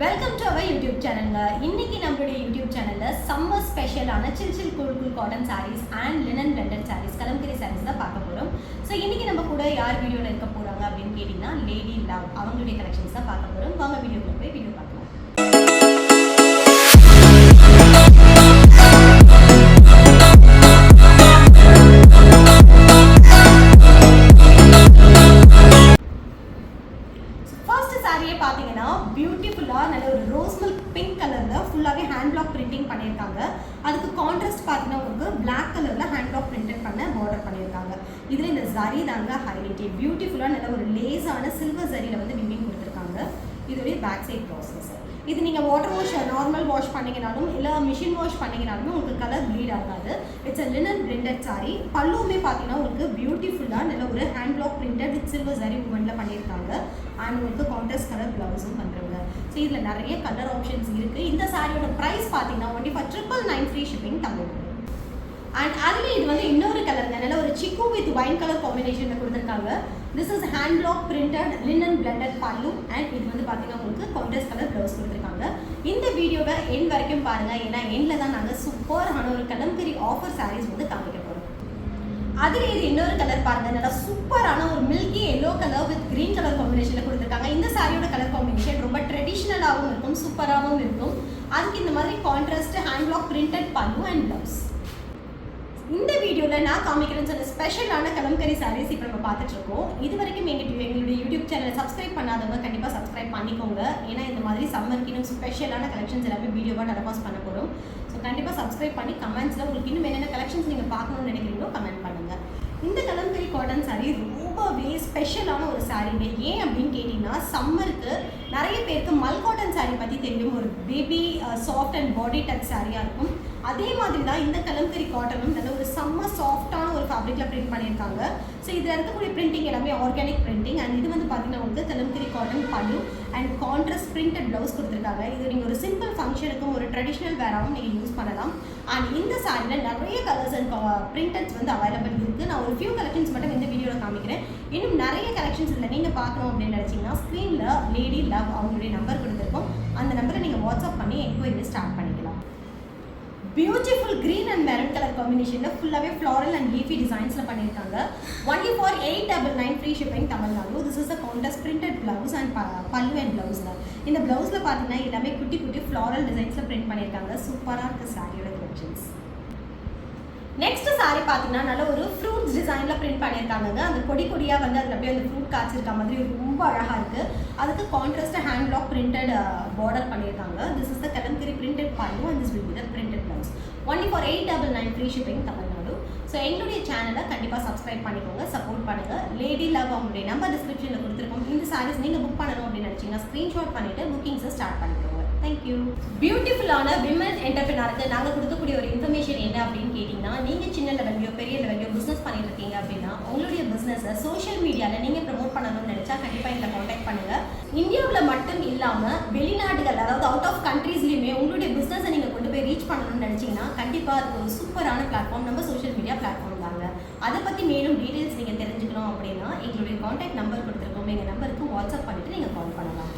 Welcome to our YouTube சேனலுங்க. இன்னைக்கு நம்மளுடைய யூடியூப் சேனல்ல சம்மர் ஸ்பெஷலான chill cool cotton saris and linen blended saris, Kalamkari saris தான் பார்க்க போகிறோம். ஸோ இன்னைக்கு நம்ம கூட யார் வீடியோவில் இருக்க போகிறாங்க அப்படின்னு கேட்டிங்கன்னா லேடி லவ் அவங்களுடைய கலெக்ஷன்ஸ் தான் பார்க்க போகிறோம். வாங்க வீடியோக்குள்ள போய் வீடியோ பார்க்கலாம். பார்த்தீங்கன்னா பியூட்டிஃபுல்லாக நல்ல ஒரு ரோஸ் மில்க் பிங்க் கலரில் ஃபுல்லாகவே ஹேண்ட் பிளாக் பிரிண்டிங் பண்ணியிருக்காங்க. அதுக்கு கான்ட்ராஸ்ட் பார்த்தீங்கன்னா உங்களுக்கு பிளாக் கலரில் ஹேண்ட் பிளாக் பிரிண்டட் பண்ண பார்டர் பண்ணியிருக்காங்க. இதில் இந்த ஜரி தாங்க ஹைலைட்டே. பியூட்டிஃபுல்லாக நல்ல ஒரு லேஸான சில்வர் ஜரியில் வந்து விவிங் கொடுத்துருக்காங்க. இதோடைய பேக் சைட் ப்ராசஸ். இது நீங்கள் வாட்டர் வாஷ் நார்மல் வாஷ் பண்ணிங்கனாலும் இல்லை மிஷின் வாஷ் பண்ணிங்கனாலுமே உங்களுக்கு கலர் ப்ளீட் ஆகாது. It's a linen printed sari. பல்லுமே பார்த்தீங்கன்னா உங்களுக்கு பியூட்டிஃபுல்லாக நல்ல ஒரு hand block printed with silver zari மூமெண்ட்டில் பண்ணியிருக்காங்க. அண்ட் உங்களுக்கு கான்ட்ராஸ்ட் கலர் ப்ளவுஸும் பண்ணுறாங்க. ஸோ இதில் நிறைய கலர் ஆப்ஷன்ஸ் இருக்குது. இந்த சாரியோட ப்ரைஸ் பார்த்தீங்கன்னா only for 999 free shipping Tamil. And அதுலேயே இது வந்து இன்னொரு கலருங்க, நல்ல ஒரு சிக்கு வித் ஒயின் கலர் காம்பினேஷனில் கொடுத்துருக்காங்க. This is hand block printed linen blended பல்லு அண்ட் இது வந்து பார்த்தீங்கன்னா உங்களுக்கு கான்ட்ராஸ்ட் கலர் ப்ளவுஸ் கொடுத்துருக்காங்க. இந்த வீடியோவை எண்ட் வரைக்கும் பாருங்கள், ஏன்னா எண்டில் தான் நாங்கள் சூப்பரான ஒரு கலம்கரி ஆஃபர் சாரீஸ் வந்து காமிக்க போகிறோம். அதுலேயே இது இன்னொரு கலர் பாருங்கள், நல்லா சூப்பரான ஒரு milky yellow colour with green colour காம்பினேஷனில் கொடுத்துருக்காங்க. இந்த சாரியோட கலர் காம்பினேஷன் ரொம்ப ட்ரெடிஷ்னலாகவும் இருக்கும், சூப்பராகவும் இருக்கும். அதுக்கு இந்த மாதிரி contrast hand block printed pallu and blouse. இந்த வீடியோவில் நான் காமிக்கிறேன்னு சொன்ன ஸ்பெஷலான கலம்கரி சாரீஸ் இப்போ நம்ம பார்த்துட்ருக்கோம். இது வரைக்கும் எங்களுடைய யூடியூப் சேனலை சப்ஸ்கிரைப் பண்ணாதவங்க கண்டிப்பாக சப்ஸ்கிரைப் பண்ணிக்கோங்க. ஏன்னா இந்த மாதிரி சம்மருக்கு இன்னும் ஸ்பெஷலான கலெக்ஷன்ஸ் எல்லாமே வீடியோவாக டெலகாஸ்ட் பண்ண போகிறோம். ஸோ கண்டிப்பாக சப்ஸ்கிரைப் பண்ணி கமெண்ட்ஸில் உங்களுக்கு இன்னும் என்னென்ன கலெக்ஷன்ஸ் நீங்கள் பார்க்கணும்னு நினைக்கிறீங்களோ கமெண்ட் பண்ணுங்கள். இந்த கலம்கரி காட்டன் சாரீ ரொம்பவே ஸ்பெஷலான ஒரு சாரீங்க. ஏன் அப்படின்னு கேட்டிங்கன்னா சம்மருக்கு நிறைய பேருக்கு மல் காட்டன் சாரீ பற்றி தெரியும். ஒரு baby soft and body touch சாரியாக இருக்கும். அதே மாதிரி தான் இந்த கலம்கரி காட்டனும் நல்ல ஒரு செம்ம சாஃப்டான ஒரு ஃபேப்ரிக்கில் பிரிண்ட் பண்ணியிருக்காங்க. ஸோ இதில் இருக்கக்கூடிய பிரிண்டிங் எல்லாமே ஆர்கானிக் பிரிண்டிங். அண்ட் இது வந்து பார்த்தீங்கன்னா உங்களுக்கு கலம்கரி காட்டன் பல்லு அண்ட் கான்ட்ராஸ்ட் பிரிண்டட் ப்ளவுஸ் கொடுத்துருக்காங்க. இது நீங்கள் ஒரு சிம்பிள் ஃபங்க்ஷனுக்கும் ஒரு ட்ரெடிஷ்னல் வேராகவும் நீங்கள் யூஸ் பண்ணலாம். அண்ட் இந்த சாரியில் நிறைய கலர்ஸ் அண்ட் பிரிண்டட்ஸ் வந்து அவைலபிள் இருக்குது. நான் ஒரு ஃபியூ கலெக்ஷன்ஸ் மட்டும் இந்த வீடியோவில் காமிக்கிறேன். இன்னும் நிறைய கலெக்ஷன்ஸ் இல்லை நீங்கள் பார்க்கணும் அப்படின்னு நினச்சிங்கன்னா ஸ்க்ரீனில் லேடி லவ் அவங்களுடைய நம்பர் கொடுத்துருக்கோம். அந்த நம்பரை நீங்கள் வாட்ஸ்அப் பண்ணி என்கொயரி ஸ்டார்ட் பண்ணிக்கலாம். Beautiful green and maroon colour காம்பினேஷனில் ஃபுல்லாகவே ஃப்ளாரல் அண்ட் லீஃபி டிசைன்ஸில் பண்ணியிருக்காங்க. Only for 899 free shipping Tamil Nadu. This is a contrast printed blouse and பல்லு அண்ட் ப்ளவுஸில். இந்த ப்ளவுஸில் பார்த்தீங்கன்னா எல்லாமே குட்டி குட்டி ஃப்ளாரல் டிசைன்ஸில் பிரிண்ட் பண்ணியிருக்காங்க. சூப்பராக இருக்குது சாரியோட கலெக்ஷன்ஸ். நெக்ஸ்ட் சாரி பார்த்தீங்கன்னா நல்ல ஒரு ஃப்ரூட்ஸ் டிசைனில் பிரிண்ட் பண்ணியிருக்காங்க. அந்த கொடியாக வந்து அதில் அப்படியே அந்த ஃப்ரூட் காய்ச்சிருக்க மாதிரி ரொம்ப அழகாக இருக்குது. அதுக்கு contrast hand block printed border பண்ணியிருக்காங்க. This is the Kalamkari printed pallu and this will be the printed blouse. Only for 899 free shipping Tamil Nadu. So எங்களுடைய சேனலை கண்டிப்பாக சப்ஸ்கிரைப் பண்ணிக்கோங்க, சப்போர்ட் பண்ணுங்கள். லேடி லவ் அவங்களுடைய நம்பர் டிஸ்கிரிப்ஷனில் கொடுத்துருக்கோம். இந்த சாரீஸ் நீங்கள் புக் பண்ணணும் அப்படின்னு நினச்சிங்கன்னா ஸ்க்ரீன்ஷாட் பண்ணிவிட்டு புக்கிங்ஸை ஸ்டார்ட் பண்ணிக்கோங்க. தேங்க்யூ. பியூட்டிஃபுல்லான விமன் என்டர்பிரினருக்கு நாங்கள் கொடுக்கக்கூடிய ஒரு இன்ஃபர்மேஷன் என்ன அப்படின்னு கேட்டிங்கன்னா, நீங்கள் சின்ன லெவல்லையோ பெரிய லெவல்லையோ பிஸ்னஸ் பண்ணிட்டு இருக்கீங்க அப்படின்னா உங்களுடைய பிஸ்னஸை சோஷியல் மீடியாவில் நீங்கள் ப்ரமோட் பண்ணணும்னு நினச்சா கண்டிப்பாக எங்களை காண்டாக்ட் பண்ணுங்கள். இந்தியாவில் மட்டும் இல்லாமல் வெளிநாடுகள், அதாவது அவுட் ஆஃப் கண்ட்ரீஸ்லையுமே உங்களுடைய பிஸ்னஸை நீங்கள் கொண்டு போய் ரீச் பண்ணணும்னு நினச்சிங்கன்னா கண்டிப்பாக அது ஒரு சூப்பரான பிளாட்ஃபார்ம் நம்ம சோஷியல் மீடியா பிளாட்ஃபார்ம் தாங்க. அதை பற்றி மேலும் டீட்டெயில்ஸ் நீங்கள் தெரிஞ்சுக்கணும் அப்படின்னா எங்களுடைய காண்டாக்ட் நம்பர் கொடுத்துருக்கோம். எங்கள் நம்பருக்கு வாட்ஸ்அப் பண்ணிவிட்டு நீங்கள் கால் பண்ணலாம்.